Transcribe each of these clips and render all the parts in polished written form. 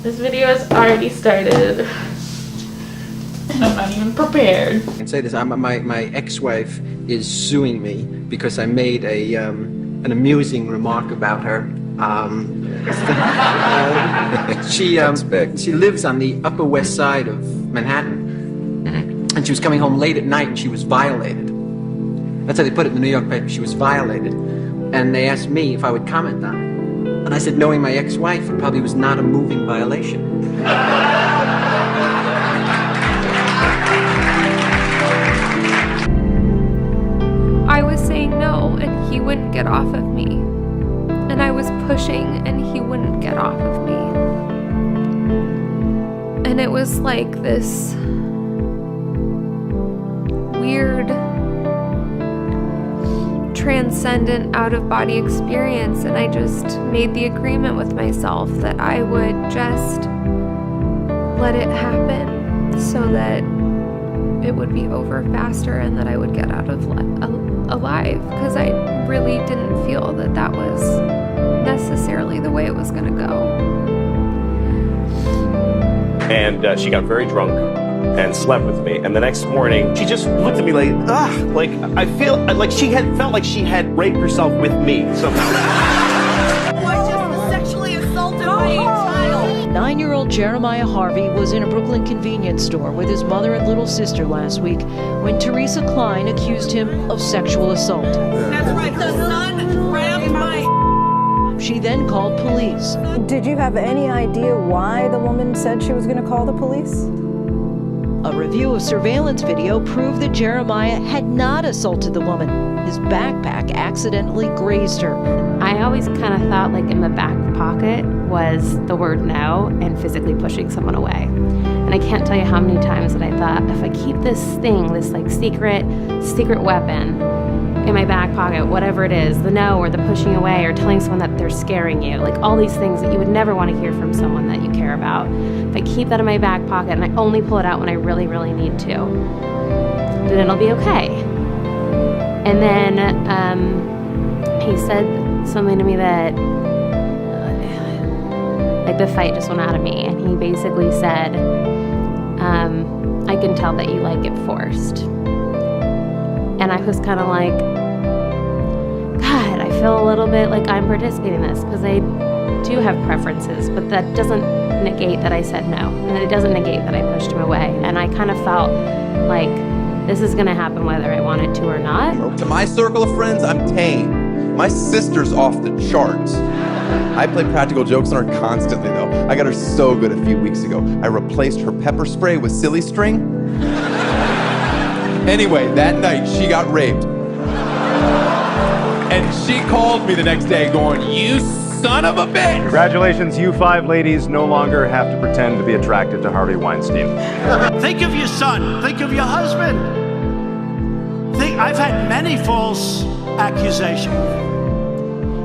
This video has already started, and I'm not even prepared. I can say this, my ex-wife is suing me because I made an amusing remark about her. She lives on the Upper West Side of Manhattan, and she was coming home late at night and she was violated. That's how they put it in the New York paper, she was violated. And they asked me if I would comment on it. And I said, knowing my ex-wife, it probably was not a moving violation. I was saying no, and he wouldn't get off of me. And I was pushing, and he wouldn't get off of me. And it was like this weird, transcendent out-of-body experience, and I just made the agreement with myself that I would just let it happen so that it would be over faster and that I would get out of alive, because I really didn't feel that that was necessarily the way it was going to go. And she got very drunk and slept with me, and the next morning she just looked at me like, like I feel like she had felt like she had raped herself with me somehow. I just was sexually assaulted by a child. 9-year-old Jeremiah Harvey was in a Brooklyn convenience store with his mother and little sister last week when Teresa Klein accused him of sexual assault. That's right, the son grabbed my. She then called police. Did you have any idea why the woman said she was going to call the police? A review of surveillance video proved that Jeremiah had not assaulted the woman. His backpack accidentally grazed her. I always kind of thought like in the back pocket was the word no and physically pushing someone away. And I can't tell you how many times that I thought, if I keep this thing, this like secret weapon in my back pocket, whatever it is, the no or the pushing away or telling someone that they're scaring you, like all these things that you would never want to hear from someone that you care about. If I keep that in my back pocket and I only pull it out when I really, really need to, then it'll be okay. And then he said something to me that, like the fight just went out of me. And he basically said, I can tell that you like it forced. And I was kind of like, God, I feel a little bit like I'm participating in this because I do have preferences, but that doesn't negate that I said no. And it doesn't negate that I pushed him away. And I kind of felt like this is going to happen whether I want it to or not. To my circle of friends, I'm tame. My sister's off the charts. I play practical jokes on her constantly, though. I got her so good a few weeks ago. I replaced her pepper spray with silly string. Anyway, that night, she got raped. And she called me the next day going, "You son of a bitch!" Congratulations, you 5 ladies no longer have to pretend to be attracted to Harvey Weinstein. Think of your son. Think of your husband. I've had many false accusations.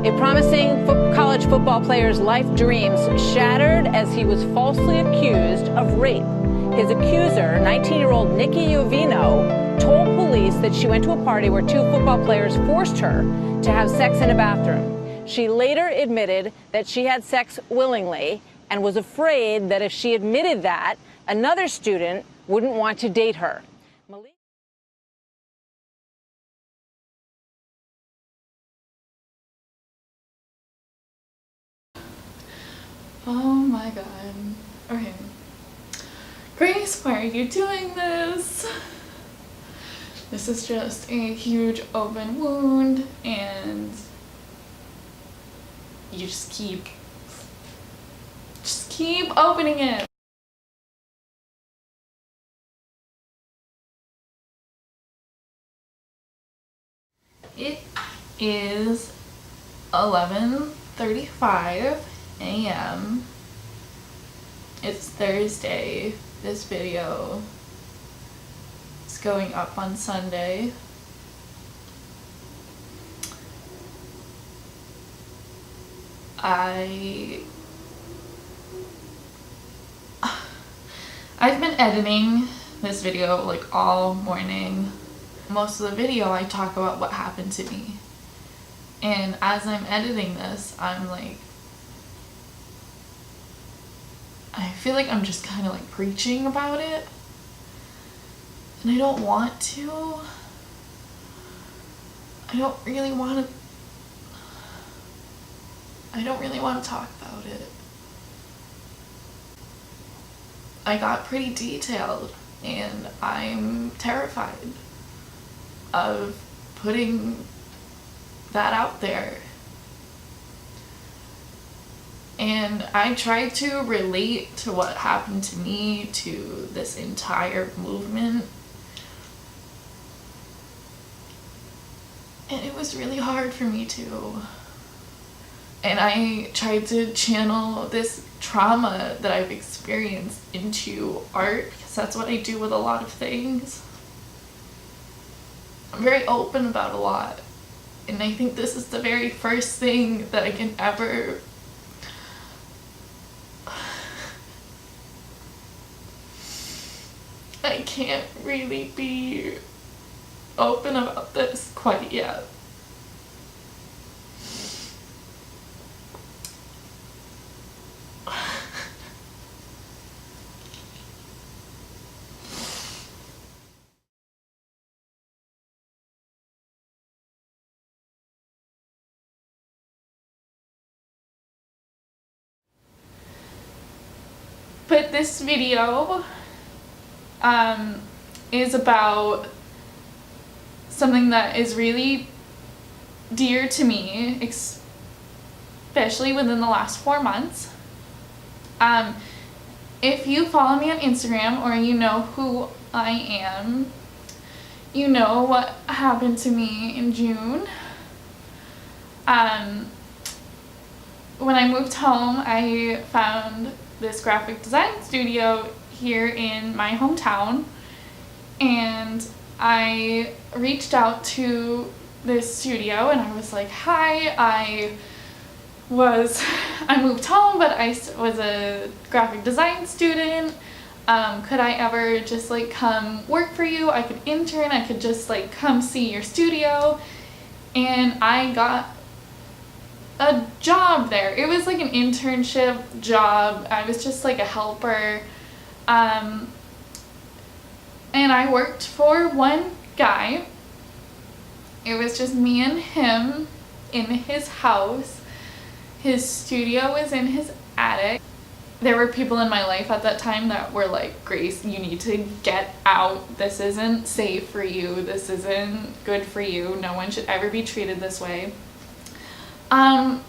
A promising college football player's life dreams shattered as he was falsely accused of rape. His accuser, 19-year-old Nikki Iovino, told police that she went to a party where 2 football players forced her to have sex in a bathroom. She later admitted that she had sex willingly and was afraid that if she admitted that, another student wouldn't want to date her. Oh my God. Okay. Grace, why are you doing this? This is just a huge open wound, and you just keep opening it. It is 11:35 a.m. It's Thursday. This video is going up on Sunday. I've been editing this video like all morning. Most of the video I talk about what happened to me. And as I'm editing this, I'm like, feel like I'm just kind of like preaching about it, and I don't want to. I don't really want to talk about it. I got pretty detailed, and I'm terrified of putting that out there. And I tried to relate to what happened to me to this entire movement. And it was really hard for me to. And I tried to channel this trauma that I've experienced into art, because that's what I do with a lot of things. I'm very open about a lot. And I think this is the very first thing that I can ever I can't really be open about this quite yet. But this video is about something that is really dear to me, especially within the last 4 months. If you follow me on Instagram, or you know who I am, you know what happened to me in June. When I moved home, I found this graphic design studio here in my hometown, and I reached out to this studio and I was like, hi, I moved home, but I was a graphic design student. Could I ever just like come work for you? I could intern, I could just like come see your studio. And I got a job there. It was like an internship job. I was just like a helper. And I worked for one guy. It was just me and him in his house. His studio was in his attic. There were people in my life at that time that were like, Grace, you need to get out. This isn't safe for you. This isn't good for you. No one should ever be treated this way. But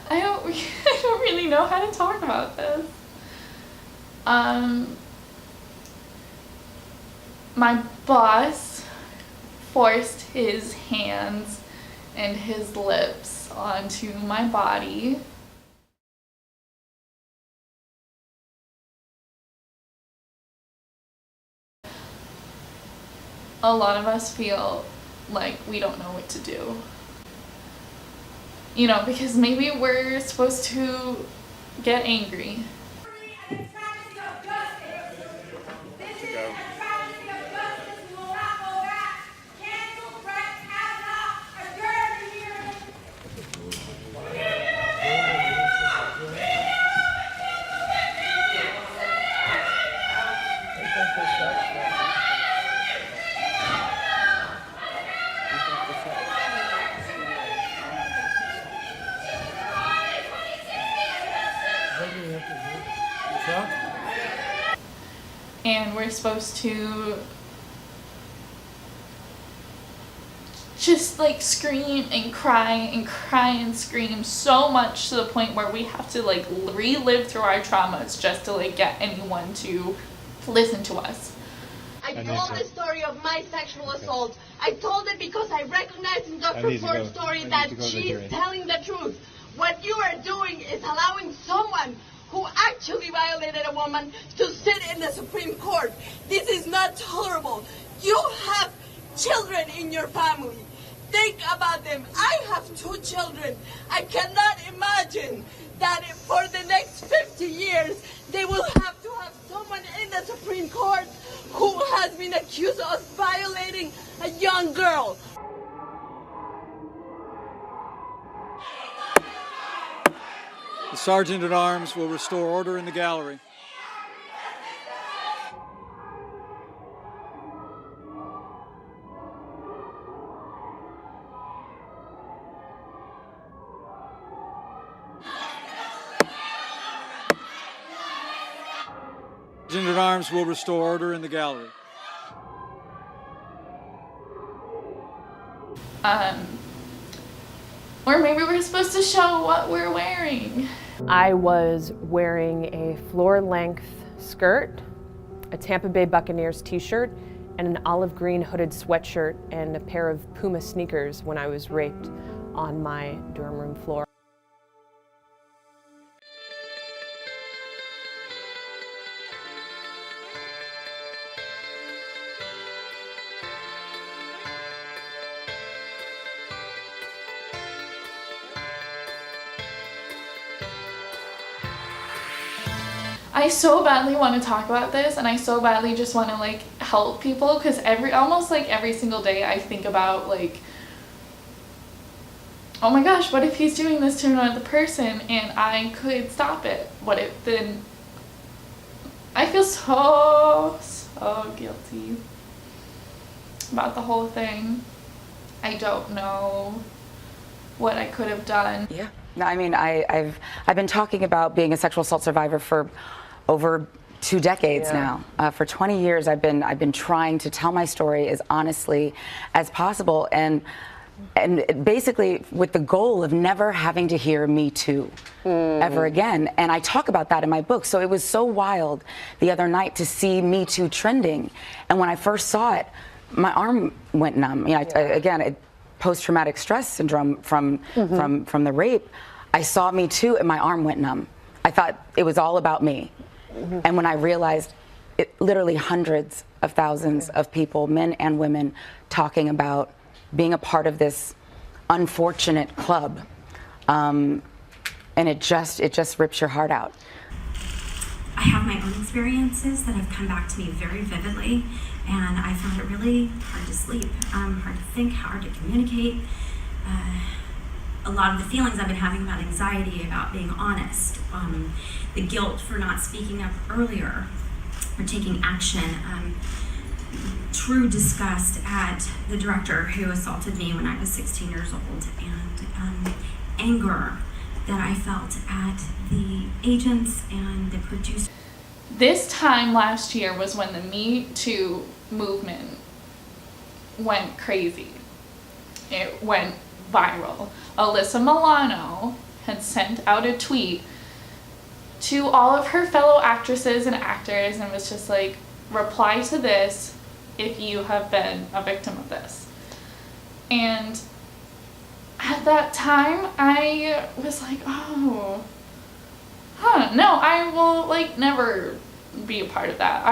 I don't really know how to talk about this. My boss forced his hands and his lips onto my body. A lot of us feel like we don't know what to do. You know, because maybe we're supposed to get angry. And we're supposed to just like scream and cry and scream so much to the point where we have to like relive through our traumas just to like get anyone to listen to us. I told the story of my sexual assault. I told it because I recognized in Dr. Ford's story that she's telling the truth. What you are doing is allowing someone who actually violated a woman to sit in the Supreme Court. This is not tolerable. You have children in your family. Think about them. I have 2 children. I cannot imagine that for the next 50 years they will have to have someone in the Supreme Court who has been accused of violating a young girl. The Sergeant at Arms will restore order in the gallery. Sergeant at Arms will restore order in the gallery. Or maybe we're supposed to show what we're wearing. I was wearing a floor-length skirt, a Tampa Bay Buccaneers t-shirt, and an olive green hooded sweatshirt and a pair of Puma sneakers when I was raped on my dorm room floor. I so badly want to talk about this, and I so badly just want to like help people, because almost like every single day I think about like, oh my gosh, what if he's doing this to another person and I could stop it? What if then? I feel so guilty about the whole thing. I don't know what I could have done. Yeah. No, I mean, I've been talking about being a sexual assault survivor for over 2 decades now. For 20 years, I've been trying to tell my story as honestly as possible, and basically with the goal of never having to hear Me Too ever again. And I talk about that in my book. So it was so wild the other night to see Me Too trending, and when I first saw it, my arm went numb. You know, post-traumatic stress syndrome from the rape. I saw Me Too and my arm went numb. I thought it was all about me. And when I realized it, literally hundreds of thousands of people, men and women, talking about being a part of this unfortunate club, and it just rips your heart out. I have my own experiences that have come back to me very vividly, and I found it really hard to sleep, hard to think, hard to communicate. A lot of the feelings I've been having about anxiety, about being honest, the guilt for not speaking up earlier or taking action, true disgust at the director who assaulted me when I was 16 years old, and anger that I felt at the agents and the producers. This time last year was when the Me Too movement went crazy. It went viral. Alyssa Milano had sent out a tweet to all of her fellow actresses and actors and was just like, reply to this if you have been a victim of this. And at that time, I was like, no, I will like never be a part of that.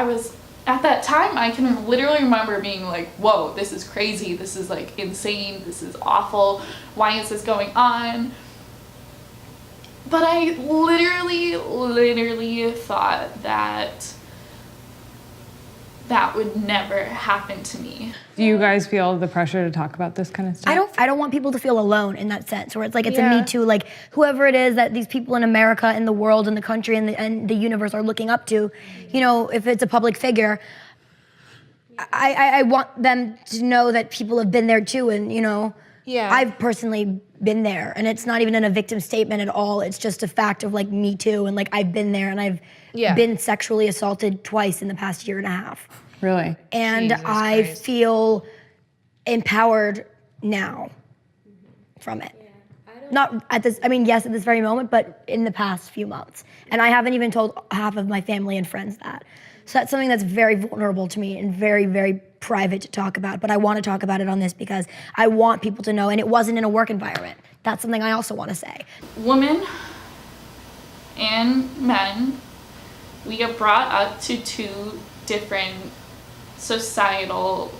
At that time, I can literally remember being like, whoa, this is crazy, this is like insane, this is awful, why is this going on? But I literally thought that would never happen to me. Do you guys feel the pressure to talk about this kind of stuff? I don't want people to feel alone in that sense, where it's like it's a Me Too, like whoever it is that these people in America and the world and the country and the universe are looking up to, you know, if it's a public figure, I want them to know that people have been there too, and you know, I've personally been there, and it's not even in a victim statement at all. It's just a fact of like Me Too, and like I've been there, and I've been sexually assaulted twice in the past year and a half. Really? And I feel empowered now from it. Not at this, I mean, yes, at this very moment, but in the past few months. And I haven't even told half of my family and friends that. So that's something that's very vulnerable to me and very, very private to talk about. But I want to talk about it on this because I want people to know, and it wasn't in a work environment. That's something I also want to say. Women and men, we get brought up to 2 different societal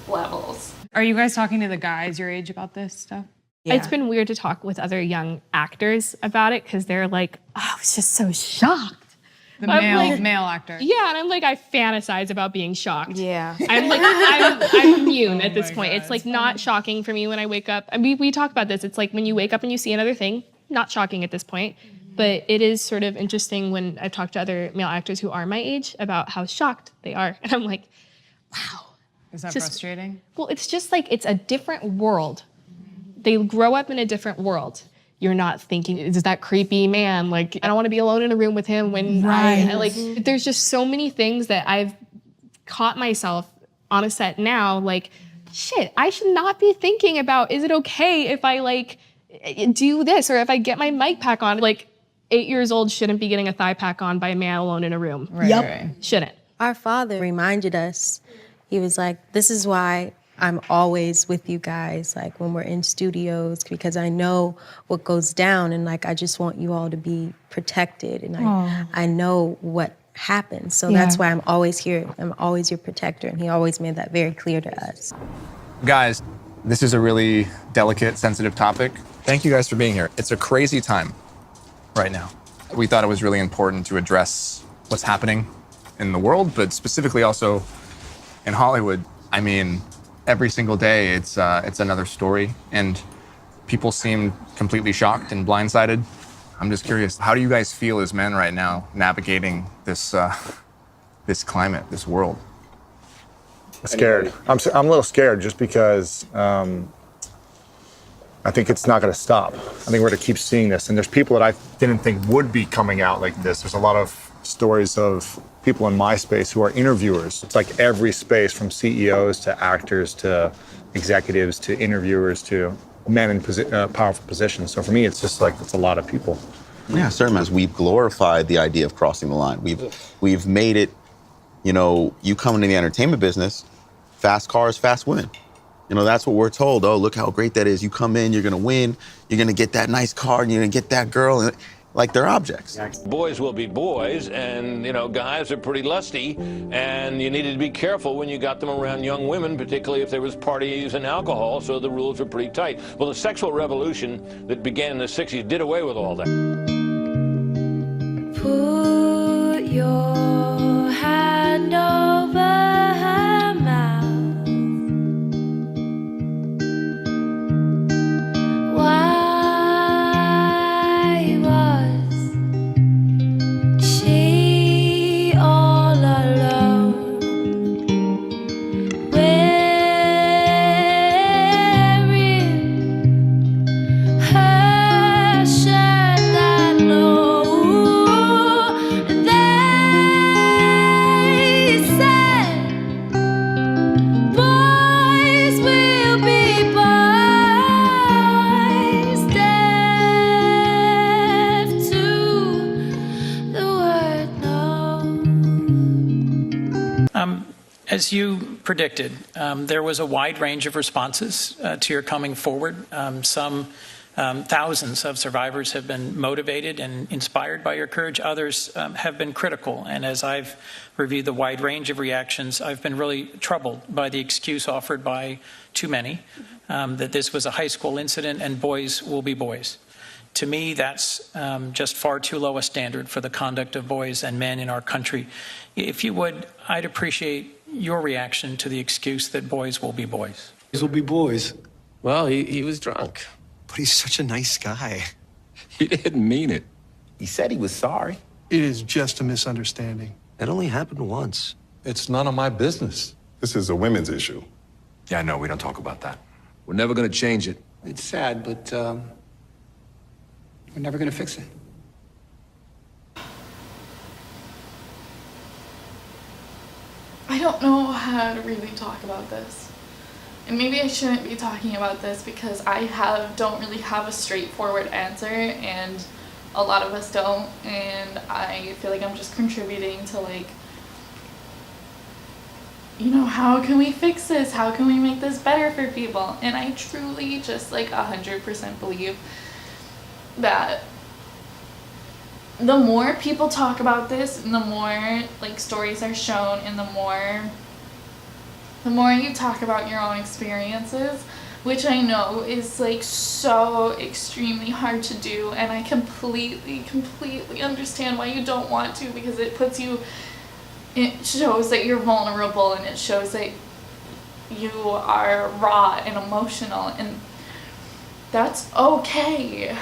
levels. Are you guys talking to the guys your age about this stuff? Yeah. It's been weird to talk with other young actors about it because they're like, oh, I was just so shocked. The male actor. Yeah, and I'm like, I fantasize about being shocked. Yeah. I'm like, I'm immune at this point. God, it's like not shocking for me when I wake up. I mean, we talk about this. It's like when you wake up and you see another thing, not shocking at this point, but it is sort of interesting when I've talked to other male actors who are my age about how shocked they are. And I'm like, wow. Is that frustrating? Well, it's just like, it's a different world. They grow up in a different world. You're not thinking, is that creepy man? Like, I don't want to be alone in a room with him when I like, there's just so many things that I've caught myself on a set now, like, shit, I should not be thinking about, is it okay if I like do this or if I get my mic pack on? Like, 8 years old shouldn't be getting a thigh pack on by a man alone in a room. Right. Shouldn't. Our father reminded us, he was like, this is why I'm always with you guys, like when we're in studios, because I know what goes down and like I just want you all to be protected and I know what happens. So that's why I'm always here. I'm always your protector. And he always made that very clear to us. Guys, this is a really delicate, sensitive topic. Thank you guys for being here. It's a crazy time right now. We thought it was really important to address what's happening in the world, but specifically also in Hollywood. I mean, every single day it's another story, and people seem completely shocked and blindsided. I'm just curious, how do you guys feel as men right now navigating this this climate, this world? Scared. I'm a little scared just because I think it's not going to stop. I think we're going to keep seeing this, and there's people that I didn't think would be coming out like this. There's a lot of stories of people in my space who are interviewers. It's like every space, from CEOs to actors to executives to interviewers to men in powerful positions. So for me, it's just like, it's a lot of people. Yeah, certainly. We've glorified the idea of crossing the line. We've made it, you know, you come into the entertainment business, fast cars, fast women. You know, that's what we're told. Oh, look how great that is. You come in, you're going to win. You're going to get that nice car, and you're going to get that girl. And like, they're objects. Boys will be boys, and, you know, guys are pretty lusty, and you needed to be careful when you got them around young women, particularly if there was parties and alcohol, so the rules were pretty tight. Well, the sexual revolution that began in the 60s did away with all that. Put your hand over her mouth. Why was she all alone? Wearing her shirt that low. They said boys will be boys, deaf to the word no. As you predicted, there was a wide range of responses to your coming forward. Some thousands of survivors have been motivated and inspired by your courage. Others have been critical. And as I've reviewed the wide range of reactions, I've been really troubled by the excuse offered by too many that this was a high school incident and boys will be boys. To me, that's just far too low a standard for the conduct of boys and men in our country. If you would, I'd appreciate your reaction to the excuse that boys will be boys. Boys will be boys. Well, he was drunk. But he's such a nice guy. He didn't mean it. He said he was sorry. It is just a misunderstanding. It only happened once. It's none of my business. This is a women's issue. Yeah, no, we don't talk about that. We're never gonna change it. It's sad, but we're never gonna fix it. I don't know how to really talk about this. And maybe I shouldn't be talking about this because don't really have a straightforward answer, and a lot of us don't, and I feel like I'm just contributing to, like, you know, how can we fix this? How can we make this better for people? And I truly just, like, 100% believe that the more people talk about this and the more, like, stories are shown and the more you talk about your own experiences, which I know is, like, so extremely hard to do, and I completely understand why you don't want to, because it shows that you're vulnerable, and it shows that you are raw and emotional, and that's okay.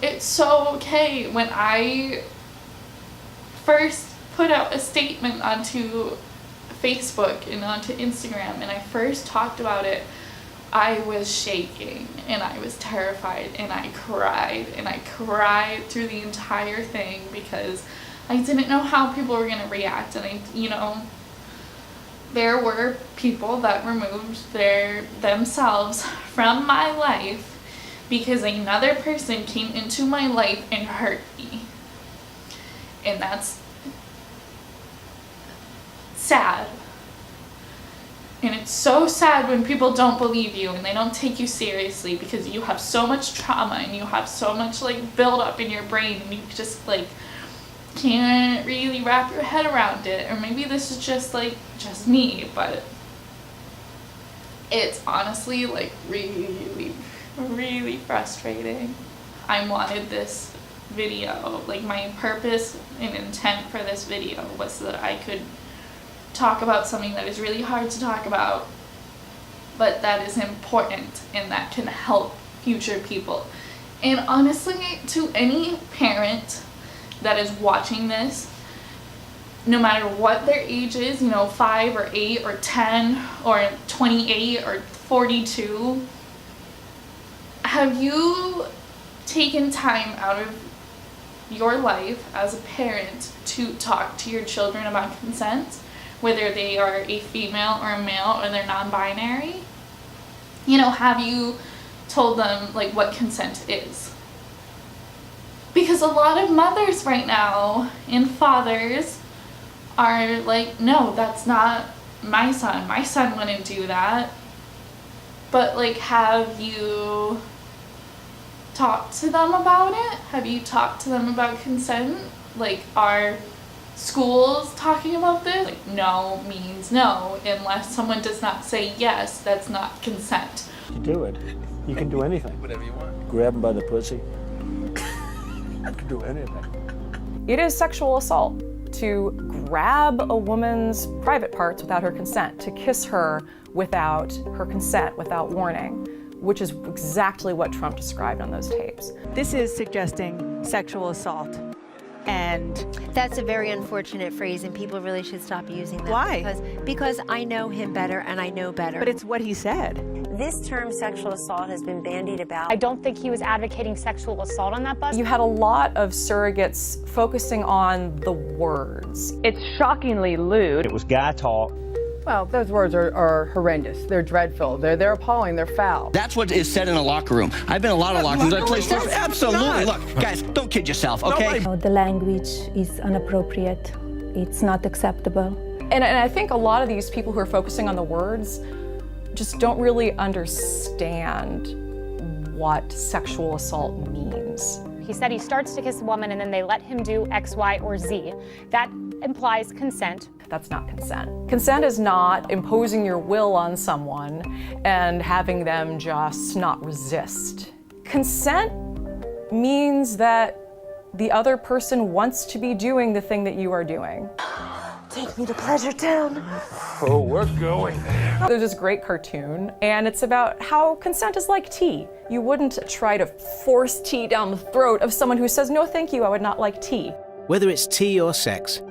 it's so okay. When I first put out a statement onto Facebook and onto Instagram, and I first talked about it, I was shaking and I was terrified and I cried through the entire thing because I didn't know how people were going to react. And there were people that removed themselves from my life because another person came into my life and hurt me. And that's sad. And it's so sad when people don't believe you and they don't take you seriously because you have so much trauma and you have so much build up in your brain and you just can't really wrap your head around it. Or maybe this is just me, but it's honestly really, really frustrating. I wanted this video, my purpose and intent for this video was so that I could talk about something that is really hard to talk about, but that is important and that can help future people. And honestly, to any parent that is watching this, no matter what their age is, 5 or 8 or 10 or 28 or 42, have you taken time out of your life as a parent to talk to your children about consent? Whether they are a female or a male or they're non-binary? Have you told them what consent is? Because a lot of mothers right now and fathers are no, that's not my son. My son wouldn't do that. But have you talked to them about it? Have you talked to them about consent? Are schools talking about this? No means no. Unless someone does not say yes, that's not consent. You do it. You can do anything. Whatever you want. Grab him by the pussy. You can do anything. It is sexual assault to grab a woman's private parts without her consent, to kiss her without her consent, without warning, which is exactly what Trump described on those tapes. This is suggesting sexual assault. And that's a very unfortunate phrase, and people really should stop using that. Why? Because I know him better and I know better. But it's what he said. This term sexual assault has been bandied about. I don't think he was advocating sexual assault on that bus. You had a lot of surrogates focusing on the words. It's shockingly lewd. It was guy talk. Well, those words are horrendous. They're dreadful. They're appalling. They're foul. That's what is said in a locker room. I've been in a lot of locker rooms. I played sports. Absolutely. Look, guys, don't kid yourself, okay? The language is inappropriate. It's not acceptable. And I think a lot of these people who are focusing on the words just don't really understand what sexual assault means. He said he starts to kiss a woman and then they let him do X, Y, or Z. That implies consent. That's not consent. Consent is not imposing your will on someone and having them just not resist. Consent means that the other person wants to be doing the thing that you are doing. Take me to Pleasure Town. Oh, we're going there. There's this great cartoon, and it's about how consent is like tea. You wouldn't try to force tea down the throat of someone who says, no, thank you, I would not like tea. Whether it's tea or sex,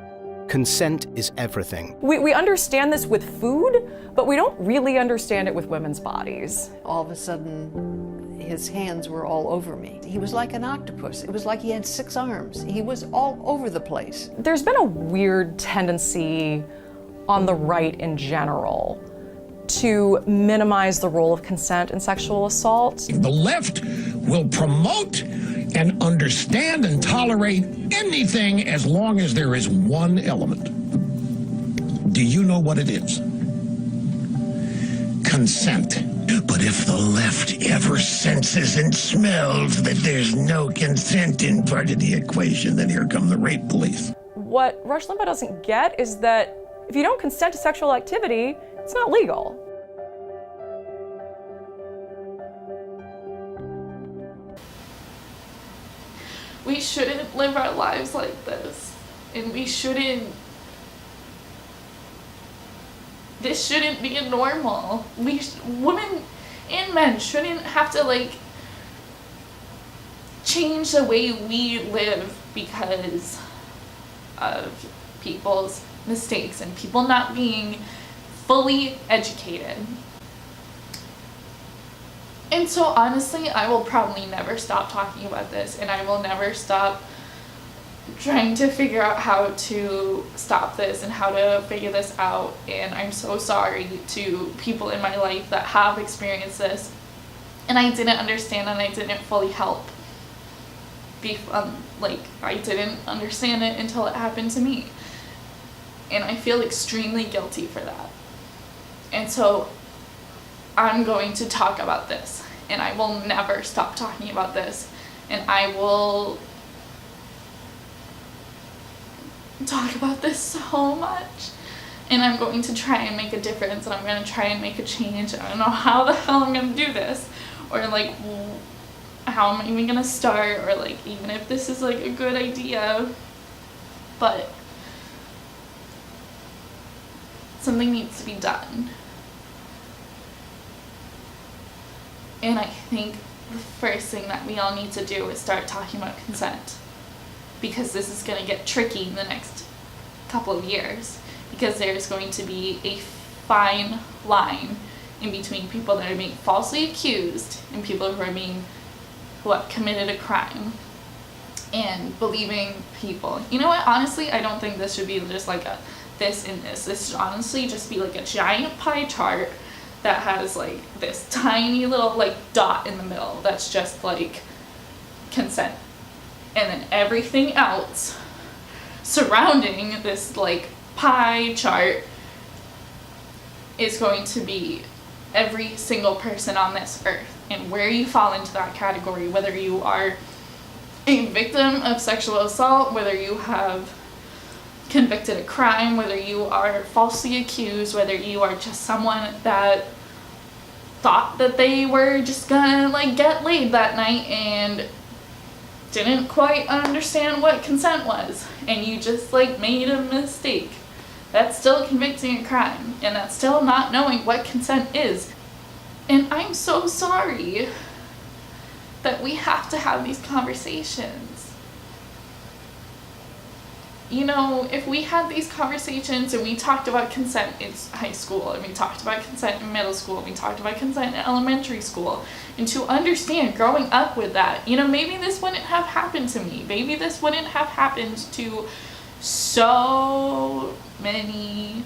consent is everything. We understand this with food, but we don't really understand it with women's bodies. All of a sudden, his hands were all over me. He was like an octopus. It was like he had 6 arms. He was all over the place. There's been a weird tendency on the right in general to minimize the role of consent in sexual assault. The left will promote and understand and tolerate anything as long as there is one element. Do you know what it is? Consent. But if the left ever senses and smells that there's no consent in part of the equation, then here come the rape police. What Rush Limbaugh doesn't get is that if you don't consent to sexual activity, it's not legal. We shouldn't live our lives like this, and we shouldn't, this shouldn't be normal. Women and men shouldn't have to change the way we live because of people's mistakes and people not being fully educated. And so honestly, I will probably never stop talking about this, and I will never stop trying to figure out how to stop this and how to figure this out. And I'm so sorry to people in my life that have experienced this and I didn't understand and I didn't fully help. I didn't understand it until it happened to me, and I feel extremely guilty for that. And so I'm going to talk about this, and I will never stop talking about this, and I will talk about this so much, and I'm going to try and make a difference, and I'm going to try and make a change. I don't know how the hell I'm going to do this, or like how am I even going to start, or like even if this is like a good idea, but something needs to be done. And I think the first thing that we all need to do is start talking about consent, because this is going to get tricky in the next couple of years, because there's going to be a fine line in between people that are being falsely accused and people who are being, who have committed a crime, and believing people. You know what, honestly, I don't think this should be just like a this and this. This should honestly just be like a giant pie chart that has like this tiny little like dot in the middle that's just like consent, and then everything else surrounding this like pie chart is going to be every single person on this earth and where you fall into that category, whether you are a victim of sexual assault, whether you have convicted a crime, whether you are falsely accused, whether you are just someone that thought that they were just gonna like get laid that night and didn't quite understand what consent was, and you just like made a mistake. That's still convicting a crime, and that's still not knowing what consent is. And I'm so sorry that we have to have these conversations. You know, if we had these conversations and we talked about consent in high school, and we talked about consent in middle school, and we talked about consent in elementary school, and to understand growing up with that, you know, maybe this wouldn't have happened to me. Maybe this wouldn't have happened to so many